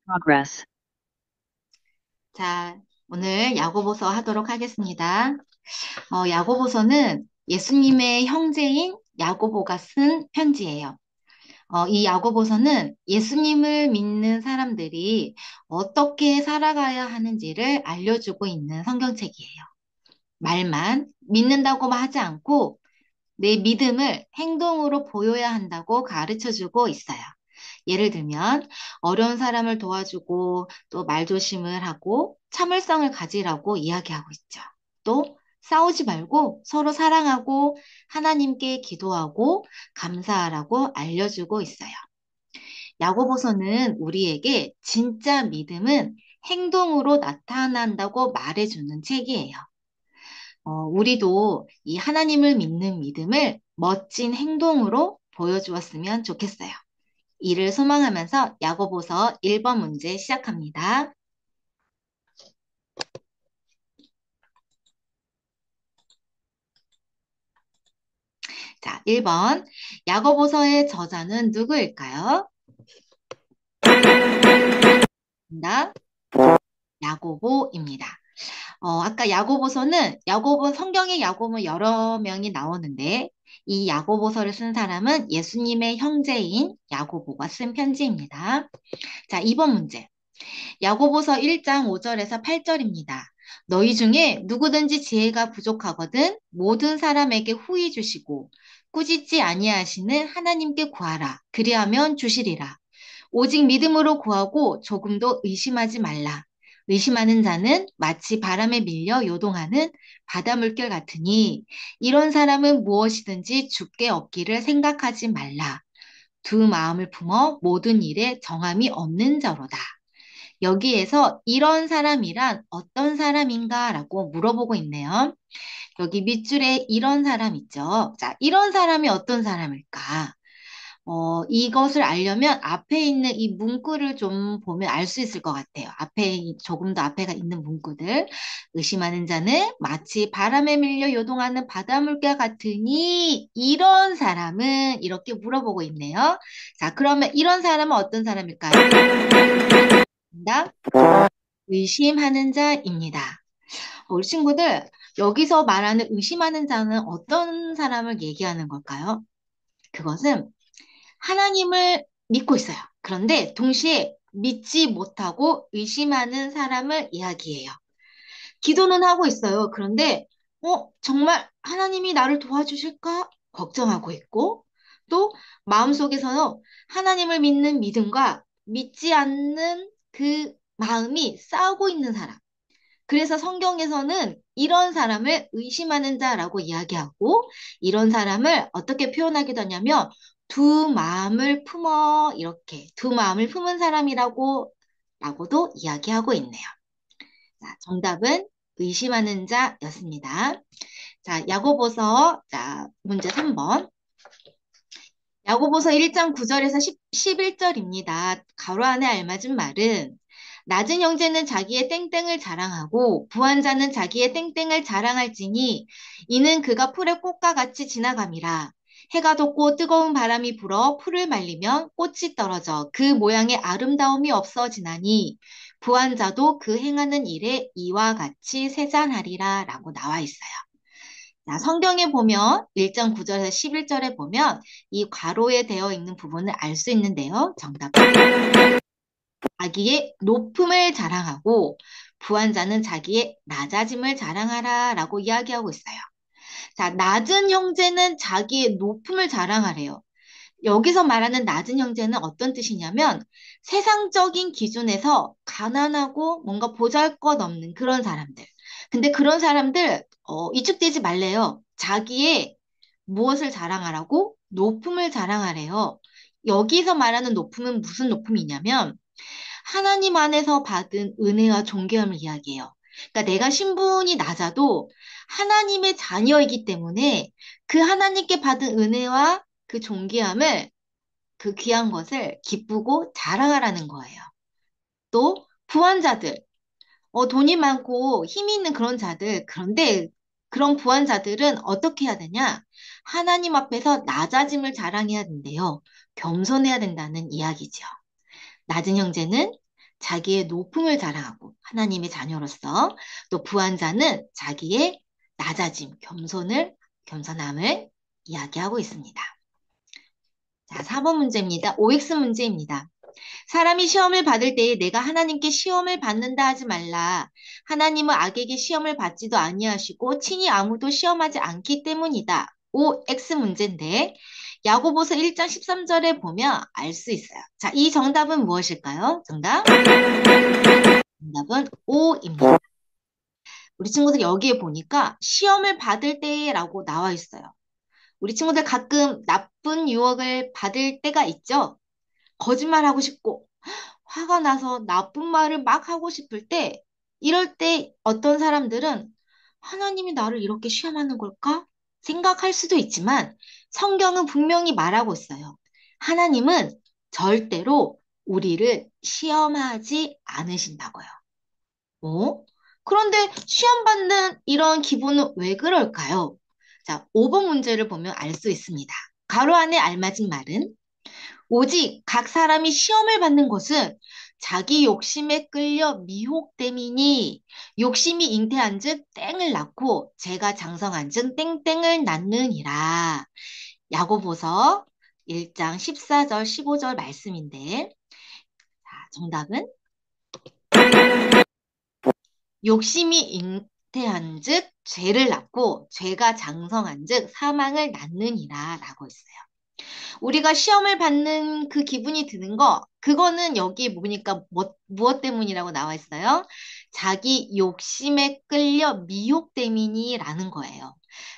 progress. 자, 오늘 야고보서 하도록 하겠습니다. 야고보서는 예수님의 형제인 야고보가 쓴 편지예요. 이 야고보서는 예수님을 믿는 사람들이 어떻게 살아가야 하는지를 알려주고 있는 성경책이에요. 말만 믿는다고만 하지 않고 내 믿음을 행동으로 보여야 한다고 가르쳐주고 있어요. 예를 들면 어려운 사람을 도와주고 또 말조심을 하고 참을성을 가지라고 이야기하고 있죠. 또 싸우지 말고 서로 사랑하고 하나님께 기도하고 감사하라고 알려주고 있어요. 야고보서는 우리에게 진짜 믿음은 행동으로 나타난다고 말해주는 책이에요. 우리도 이 하나님을 믿는 믿음을 멋진 행동으로 보여주었으면 좋겠어요. 이를 소망하면서 야고보서 1번 문제 시작합니다. 자, 1번. 야고보서의 저자는 누구일까요? 정답, 야고보입니다. 아까 야고보서는 성경의 야고보 여러 명이 나오는데 이 야고보서를 쓴 사람은 예수님의 형제인 야고보가 쓴 편지입니다. 자, 2번 문제. 야고보서 1장 5절에서 8절입니다. 너희 중에 누구든지 지혜가 부족하거든 모든 사람에게 후히 주시고 꾸짖지 아니하시는 하나님께 구하라. 그리하면 주시리라. 오직 믿음으로 구하고 조금도 의심하지 말라. 의심하는 자는 마치 바람에 밀려 요동하는 바다 물결 같으니 이런 사람은 무엇이든지 죽게 얻기를 생각하지 말라. 두 마음을 품어 모든 일에 정함이 없는 자로다. 여기에서 이런 사람이란 어떤 사람인가라고 물어보고 있네요. 여기 밑줄에 이런 사람 있죠. 자, 이런 사람이 어떤 사람일까? 이것을 알려면 앞에 있는 이 문구를 좀 보면 알 수 있을 것 같아요. 조금 더 앞에가 있는 문구들. 의심하는 자는 마치 바람에 밀려 요동하는 바닷물결 같으니 이런 사람은 이렇게 물어보고 있네요. 자, 그러면 이런 사람은 어떤 사람일까요? 정답. 의심하는 자입니다. 우리 친구들, 여기서 말하는 의심하는 자는 어떤 사람을 얘기하는 걸까요? 그것은 하나님을 믿고 있어요. 그런데 동시에 믿지 못하고 의심하는 사람을 이야기해요. 기도는 하고 있어요. 그런데, 정말 하나님이 나를 도와주실까? 걱정하고 있고, 또 마음속에서는 하나님을 믿는 믿음과 믿지 않는 그 마음이 싸우고 있는 사람. 그래서 성경에서는 이런 사람을 의심하는 자라고 이야기하고 이런 사람을 어떻게 표현하기도 하냐면 두 마음을 품어 이렇게 두 마음을 품은 사람이라고도 이야기하고 있네요. 자, 정답은 의심하는 자였습니다. 자, 야고보서 자, 문제 3번. 야고보서 1장 9절에서 11절입니다. 가로 안에 알맞은 말은 낮은 형제는 자기의 땡땡을 자랑하고 부한 자는 자기의 땡땡을 자랑할지니 이는 그가 풀의 꽃과 같이 지나감이라. 해가 돋고 뜨거운 바람이 불어 풀을 말리면 꽃이 떨어져 그 모양의 아름다움이 없어지나니 부한 자도 그 행하는 일에 이와 같이 세잔하리라 라고 나와 있어요. 자, 성경에 보면 1장 9절에서 11절에 보면 이 괄호에 되어 있는 부분을 알 수 있는데요. 정답은 자기의 높음을 자랑하고 부한 자는 자기의 낮아짐을 자랑하라 라고 이야기하고 있어요. 자, 낮은 형제는 자기의 높음을 자랑하래요. 여기서 말하는 낮은 형제는 어떤 뜻이냐면 세상적인 기준에서 가난하고 뭔가 보잘것없는 그런 사람들. 근데 그런 사람들 이축되지 말래요. 자기의 무엇을 자랑하라고? 높음을 자랑하래요. 여기서 말하는 높음은 무슨 높음이냐면 하나님 안에서 받은 은혜와 존귀함을 이야기해요. 그러니까 내가 신분이 낮아도 하나님의 자녀이기 때문에 그 하나님께 받은 은혜와 그 존귀함을 그 귀한 것을 기쁘고 자랑하라는 거예요. 또 부한자들, 돈이 많고 힘이 있는 그런 자들, 그런데 그런 부한자들은 어떻게 해야 되냐? 하나님 앞에서 낮아짐을 자랑해야 된대요. 겸손해야 된다는 이야기죠. 낮은 형제는 자기의 높음을 자랑하고 하나님의 자녀로서 또 부한 자는 자기의 낮아짐, 겸손함을 이야기하고 있습니다. 자, 4번 문제입니다. OX 문제입니다. 사람이 시험을 받을 때에 내가 하나님께 시험을 받는다 하지 말라. 하나님은 악에게 시험을 받지도 아니하시고 친히 아무도 시험하지 않기 때문이다. OX 문제인데 야고보서 1장 13절에 보면 알 수 있어요. 자, 이 정답은 무엇일까요? 정답은 O입니다. 우리 친구들 여기에 보니까 시험을 받을 때라고 나와 있어요. 우리 친구들 가끔 나쁜 유혹을 받을 때가 있죠? 거짓말하고 싶고 화가 나서 나쁜 말을 막 하고 싶을 때 이럴 때 어떤 사람들은 하나님이 나를 이렇게 시험하는 걸까? 생각할 수도 있지만 성경은 분명히 말하고 있어요. 하나님은 절대로 우리를 시험하지 않으신다고요. 어? 그런데 시험받는 이런 기분은 왜 그럴까요? 자, 5번 문제를 보면 알 수 있습니다. 가로 안에 알맞은 말은 오직 각 사람이 시험을 받는 것은 자기 욕심에 끌려 미혹됨이니 욕심이 잉태한즉 땡을 낳고 죄가 장성한즉 땡땡을 낳느니라. 야고보서 1장 14절 15절 말씀인데 자, 정답은 욕심이 잉태한즉 죄를 낳고 죄가 장성한즉 사망을 낳느니라 라고 있어요. 우리가 시험을 받는 그 기분이 드는 거, 그거는 여기 보니까 무엇 때문이라고 나와 있어요? 자기 욕심에 끌려 미혹됨이니라는 거예요.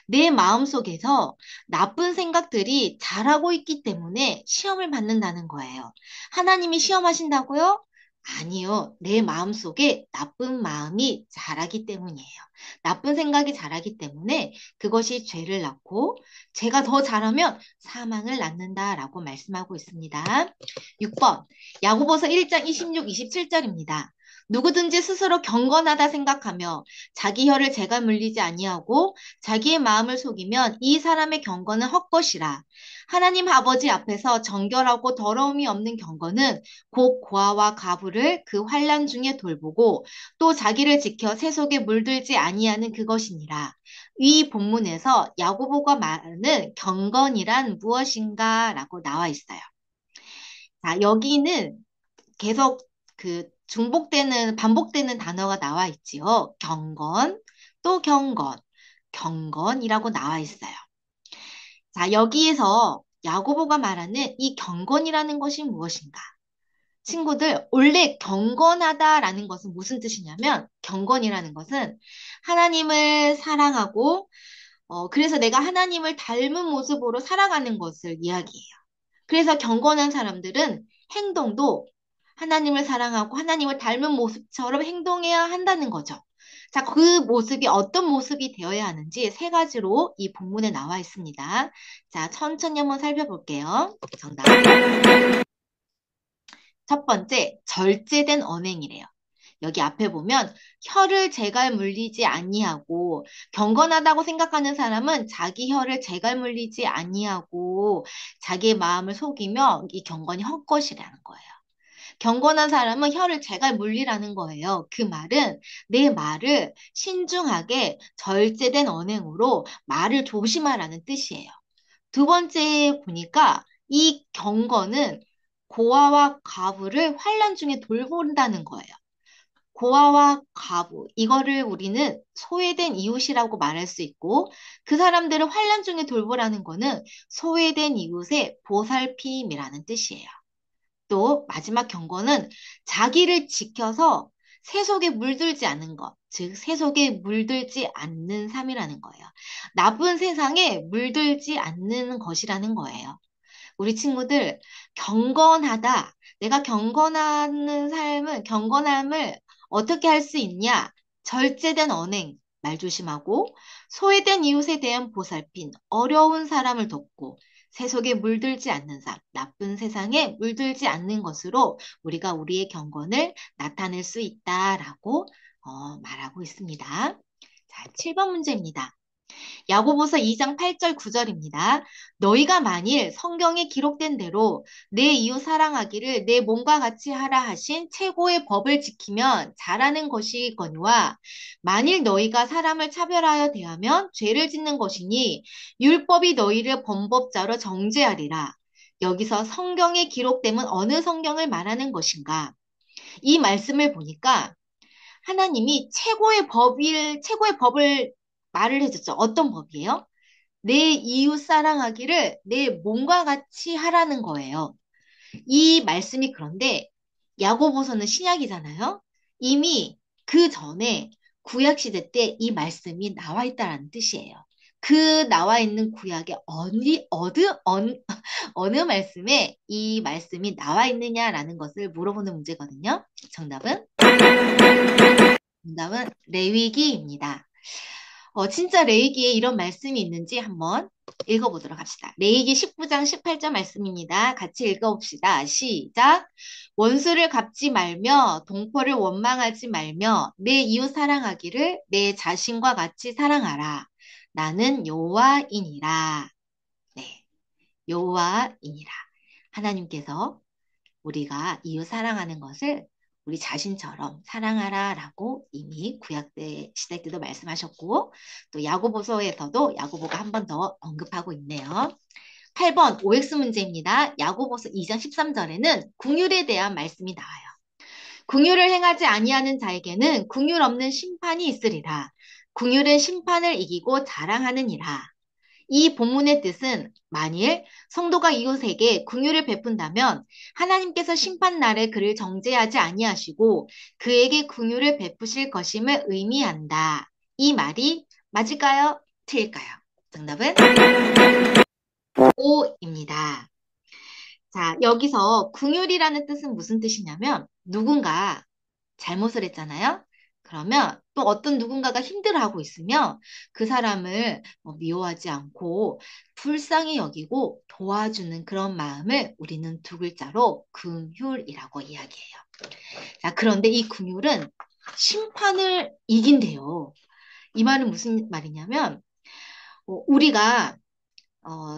내 마음속에서 나쁜 생각들이 자라고 있기 때문에 시험을 받는다는 거예요. 하나님이 시험하신다고요? 아니요. 내 마음속에 나쁜 마음이 자라기 때문이에요. 나쁜 생각이 자라기 때문에 그것이 죄를 낳고 죄가 더 자라면 사망을 낳는다라고 말씀하고 있습니다. 6번 야고보서 1장 26, 27절입니다. 누구든지 스스로 경건하다 생각하며 자기 혀를 재가 물리지 아니하고 자기의 마음을 속이면 이 사람의 경건은 헛것이라. 하나님 아버지 앞에서 정결하고 더러움이 없는 경건은 곧 고아와 가부를 그 환난 중에 돌보고 또 자기를 지켜 세속에 물들지 아니하는 그것이니라. 이 본문에서 야고보가 말하는 경건이란 무엇인가 라고 나와 있어요. 자, 여기는 계속 반복되는 단어가 나와 있지요. 경건, 또 경건, 경건이라고 나와 있어요. 자, 여기에서 야고보가 말하는 이 경건이라는 것이 무엇인가? 친구들, 원래 경건하다라는 것은 무슨 뜻이냐면, 경건이라는 것은 하나님을 사랑하고, 그래서 내가 하나님을 닮은 모습으로 살아가는 것을 이야기해요. 그래서 경건한 사람들은 행동도 하나님을 사랑하고 하나님을 닮은 모습처럼 행동해야 한다는 거죠. 자, 그 모습이 어떤 모습이 되어야 하는지 세 가지로 이 본문에 나와 있습니다. 자, 천천히 한번 살펴볼게요. 정답. 첫 번째, 절제된 언행이래요. 여기 앞에 보면 혀를 재갈 물리지 아니하고 경건하다고 생각하는 사람은 자기 혀를 재갈 물리지 아니하고 자기의 마음을 속이며 이 경건이 헛것이라는 거예요. 경건한 사람은 혀를 재갈 물리라는 거예요. 그 말은 내 말을 신중하게 절제된 언행으로 말을 조심하라는 뜻이에요. 두 번째 보니까 이 경건은 고아와 과부를 환난 중에 돌본다는 거예요. 고아와 과부, 이거를 우리는 소외된 이웃이라고 말할 수 있고, 그 사람들을 환난 중에 돌보라는 거는 소외된 이웃의 보살핌이라는 뜻이에요. 또 마지막 경고는 자기를 지켜서 세속에 물들지 않는 것, 즉 세속에 물들지 않는 삶이라는 거예요. 나쁜 세상에 물들지 않는 것이라는 거예요. 우리 친구들 경건하다. 내가 경건함을 어떻게 할 수 있냐? 절제된 언행, 말 조심하고 소외된 이웃에 대한 보살핌, 어려운 사람을 돕고 세속에 물들지 않는 삶, 나쁜 세상에 물들지 않는 것으로 우리가 우리의 경건을 나타낼 수 있다라고 말하고 있습니다. 자, 7번 문제입니다. 야고보서 2장 8절 9절입니다. 너희가 만일 성경에 기록된 대로 내 이웃 사랑하기를 내 몸과 같이 하라 하신 최고의 법을 지키면 잘하는 것이거니와 만일 너희가 사람을 차별하여 대하면 죄를 짓는 것이니 율법이 너희를 범법자로 정죄하리라. 여기서 성경에 기록되면 어느 성경을 말하는 것인가? 이 말씀을 보니까 하나님이 최고의 법을 말을 해줬죠. 어떤 법이에요? 내 이웃 사랑하기를 내 몸과 같이 하라는 거예요. 이 말씀이 그런데 야고보서는 신약이잖아요. 이미 그 전에 구약 시대 때 이 말씀이 나와 있다라는 뜻이에요. 그 나와 있는 구약의 어느 말씀에 이 말씀이 나와 있느냐라는 것을 물어보는 문제거든요. 정답은 레위기입니다. 진짜 레위기에 이런 말씀이 있는지 한번 읽어보도록 합시다. 레위기 19장 18절 말씀입니다. 같이 읽어봅시다. 시작. 원수를 갚지 말며 동포를 원망하지 말며 내 이웃 사랑하기를 내 자신과 같이 사랑하라. 나는 여호와이니라. 네, 여호와이니라. 하나님께서 우리가 이웃 사랑하는 것을 우리 자신처럼 사랑하라라고 이미 시대 때도 말씀하셨고 또 야고보서에서도 야고보가 한 번 더 언급하고 있네요. 8번 OX 문제입니다. 야고보서 2장 13절에는 긍휼에 대한 말씀이 나와요. 긍휼을 행하지 아니하는 자에게는 긍휼 없는 심판이 있으리라. 긍휼은 심판을 이기고 자랑하느니라. 이 본문의 뜻은 만일 성도가 이웃에게 긍휼을 베푼다면 하나님께서 심판 날에 그를 정죄하지 아니하시고 그에게 긍휼을 베푸실 것임을 의미한다. 이 말이 맞을까요? 틀릴까요? 정답은 O입니다. 자, 여기서 긍휼이라는 뜻은 무슨 뜻이냐면 누군가 잘못을 했잖아요. 그러면 또 어떤 누군가가 힘들어하고 있으면 그 사람을 미워하지 않고 불쌍히 여기고 도와주는 그런 마음을 우리는 두 글자로 긍휼이라고 이야기해요. 자, 그런데 이 긍휼은 심판을 이긴대요. 이 말은 무슨 말이냐면 우리가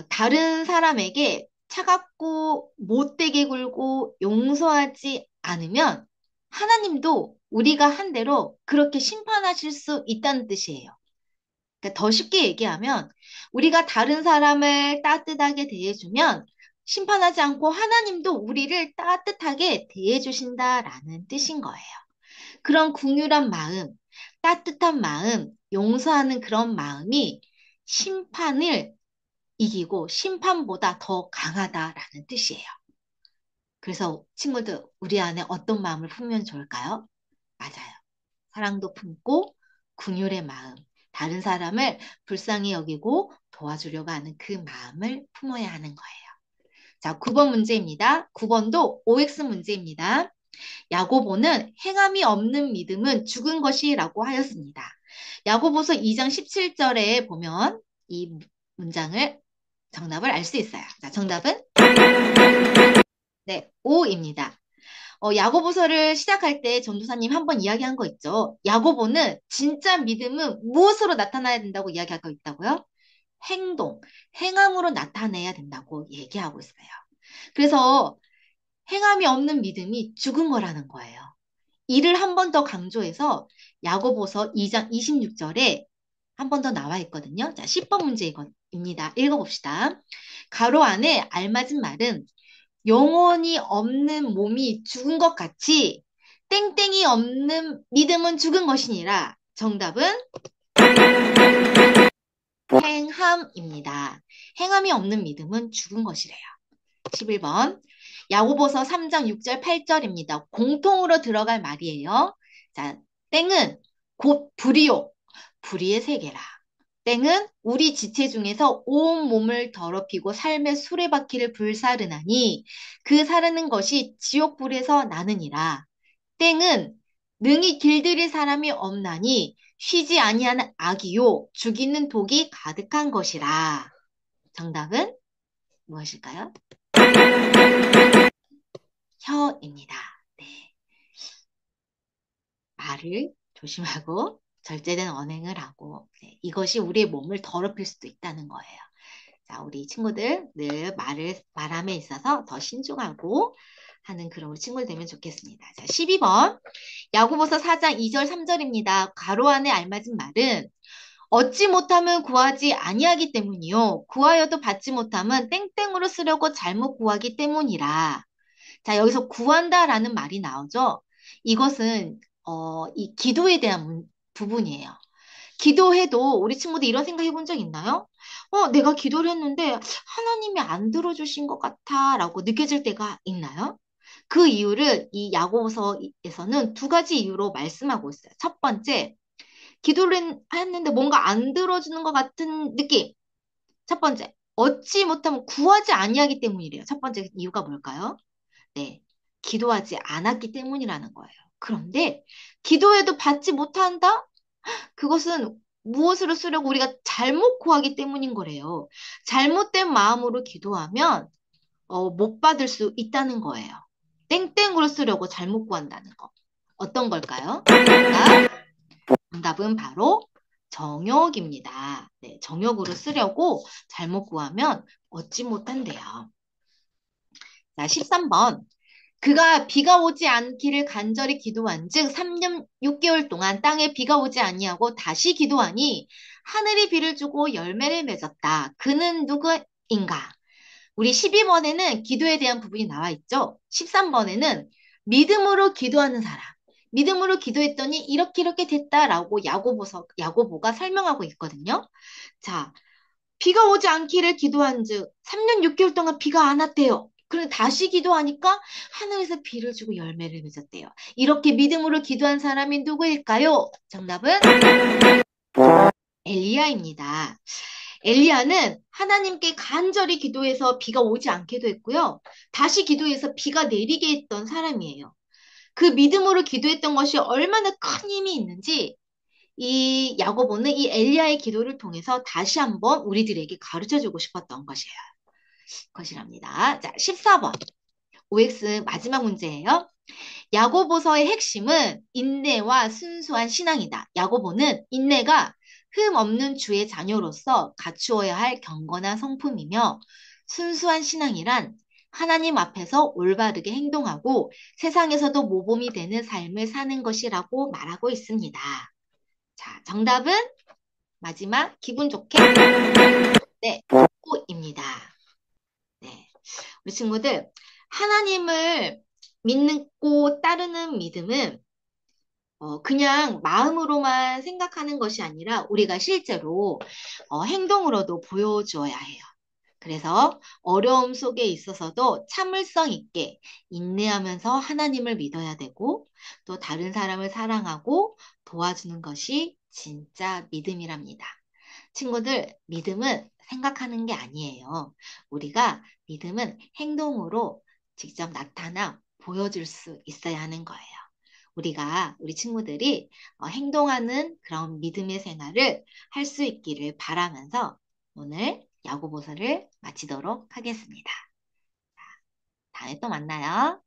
다른 사람에게 차갑고 못되게 굴고 용서하지 않으면 하나님도 우리가 한 대로 그렇게 심판하실 수 있다는 뜻이에요. 그러니까 더 쉽게 얘기하면 우리가 다른 사람을 따뜻하게 대해주면 심판하지 않고 하나님도 우리를 따뜻하게 대해주신다라는 뜻인 거예요. 그런 긍휼한 마음, 따뜻한 마음, 용서하는 그런 마음이 심판을 이기고 심판보다 더 강하다라는 뜻이에요. 그래서 친구들, 우리 안에 어떤 마음을 품으면 좋을까요? 맞아요. 사랑도 품고 긍휼의 마음, 다른 사람을 불쌍히 여기고 도와주려고 하는 그 마음을 품어야 하는 거예요. 자, 9번 문제입니다. 9번도 OX 문제입니다. 야고보는 행함이 없는 믿음은 죽은 것이라고 하였습니다. 야고보서 2장 17절에 보면 이 문장을 정답을 알 수 있어요. 자, 정답은 네, O입니다. 야고보서를 시작할 때 전도사님 한번 이야기한 거 있죠. 야고보는 진짜 믿음은 무엇으로 나타나야 된다고 이야기하고 있다고요? 행함으로 나타내야 된다고 얘기하고 있어요. 그래서 행함이 없는 믿음이 죽은 거라는 거예요. 이를 한 번 더 강조해서 야고보서 2장 26절에 한 번 더 나와 있거든요. 자, 10번 문제입니다. 읽어봅시다. 가로 안에 알맞은 말은 영혼이 없는 몸이 죽은 것 같이 땡땡이 없는 믿음은 죽은 것이니라. 정답은 행함입니다. 행함이 없는 믿음은 죽은 것이래요. 11번. 야고보서 3장 6절 8절입니다. 공통으로 들어갈 말이에요. 자, 땡은 곧 불이요. 불의의 세계라. 땡은 우리 지체 중에서 온 몸을 더럽히고 삶의 수레바퀴를 불사르나니 그 사르는 것이 지옥불에서 나느니라. 땡은 능히 길들일 사람이 없나니 쉬지 아니하는 악이요 죽이는 독이 가득한 것이라. 정답은 무엇일까요? 혀입니다. 네. 말을 조심하고 절제된 언행을 하고 네, 이것이 우리의 몸을 더럽힐 수도 있다는 거예요. 자, 우리 친구들 늘 말함에 있어서 더 신중하고 하는 그런 우리 친구들 되면 좋겠습니다. 자, 12번. 야고보서 4장 2절 3절입니다. 가로 안에 알맞은 말은 얻지 못하면 구하지 아니하기 때문이요. 구하여도 받지 못하면 땡땡으로 쓰려고 잘못 구하기 때문이라. 자, 여기서 구한다라는 말이 나오죠. 이것은 이 기도에 대한 부분이에요. 기도해도 우리 친구들 이런 생각 해본 적 있나요? 내가 기도를 했는데 하나님이 안 들어주신 것 같아 라고 느껴질 때가 있나요? 그 이유를 이 야고보서에서는 두 가지 이유로 말씀하고 있어요. 첫 번째, 기도를 했는데 뭔가 안 들어주는 것 같은 느낌. 첫 번째, 얻지 못하면 구하지 아니하기 때문이래요. 첫 번째 이유가 뭘까요? 네, 기도하지 않았기 때문이라는 거예요. 그런데 기도해도 받지 못한다? 그것은 무엇으로 쓰려고 우리가 잘못 구하기 때문인 거래요. 잘못된 마음으로 기도하면 못 받을 수 있다는 거예요. 땡땡으로 쓰려고 잘못 구한다는 거. 어떤 걸까요? 정답은 바로 정욕입니다. 네, 정욕으로 쓰려고 잘못 구하면 얻지 못한대요. 자, 13번. 그가 비가 오지 않기를 간절히 기도한즉 3년 6개월 동안 땅에 비가 오지 아니하고 다시 기도하니 하늘이 비를 주고 열매를 맺었다. 그는 누구인가? 우리 12번에는 기도에 대한 부분이 나와 있죠. 13번에는 믿음으로 기도하는 사람. 믿음으로 기도했더니 이렇게 됐다라고 야고보가 설명하고 있거든요. 자, 비가 오지 않기를 기도한즉 3년 6개월 동안 비가 안 왔대요. 그런데 다시 기도하니까 하늘에서 비를 주고 열매를 맺었대요. 이렇게 믿음으로 기도한 사람이 누구일까요? 정답은 엘리야입니다. 엘리야는 하나님께 간절히 기도해서 비가 오지 않게도 했고요. 다시 기도해서 비가 내리게 했던 사람이에요. 그 믿음으로 기도했던 것이 얼마나 큰 힘이 있는지 이 야고보는 이 엘리야의 기도를 통해서 다시 한번 우리들에게 가르쳐 주고 싶었던 것이랍니다. 자, 14번. OX 마지막 문제예요. 야고보서의 핵심은 인내와 순수한 신앙이다. 야고보는 인내가 흠 없는 주의 자녀로서 갖추어야 할 경건한 성품이며 순수한 신앙이란 하나님 앞에서 올바르게 행동하고 세상에서도 모범이 되는 삶을 사는 것이라고 말하고 있습니다. 자, 정답은 마지막 기분 좋게 네, 복고입니다. 네, 우리 친구들 하나님을 믿고 따르는 믿음은 그냥 마음으로만 생각하는 것이 아니라 우리가 실제로 행동으로도 보여주어야 해요. 그래서 어려움 속에 있어서도 참을성 있게 인내하면서 하나님을 믿어야 되고 또 다른 사람을 사랑하고 도와주는 것이 진짜 믿음이랍니다. 친구들, 믿음은 생각하는 게 아니에요. 우리가 믿음은 행동으로 직접 나타나 보여줄 수 있어야 하는 거예요. 우리 친구들이 행동하는 그런 믿음의 생활을 할 수 있기를 바라면서 오늘 야고보서를 마치도록 하겠습니다. 다음에 또 만나요.